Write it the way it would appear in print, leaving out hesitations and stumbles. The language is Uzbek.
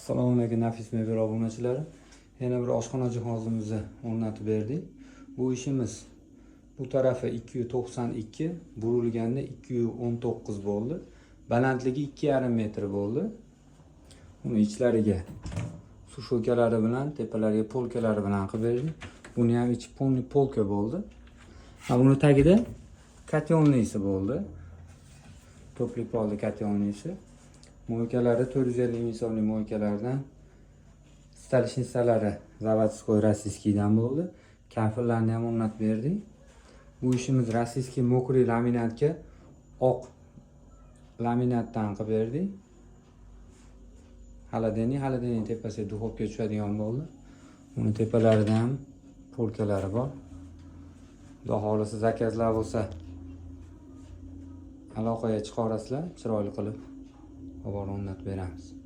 Assalomu alaykum nafis mebel obunachilari. Yana bir oshxona jihozimizni o'rnatib berdik. Bu ishimiz bu tarafi 292, burilganda 219 bo'ldi. Balandligi 2,5 metr bo'ldi. Uni ichlariga suv sho'kalari bilan, tepalariga polkalari bilan qilib berdik. Buni ham ichi polka bo'ldi. Ha, buni tagida katyonlisi bo'ldi. To'plik bo'ldi katyonlisi. Moykalari 450 misolli moykalardan, stalishnisalari zavodskoy rossiyskiydan bo'ldi. Kafirlarni ham o'rnatib berdik. Bu ishimiz rossiyskiy mokriy laminatga oq laminatdan qilib berdik. Haladeniy tepasiga duxovka tushadigan bo'ldi. Uni tepalarida ham polkalari bor. Xudo xolisa zakazlar bo'lsa aloqaga chiqarasizlar, chiroyli qilib o'rnatib beramiz.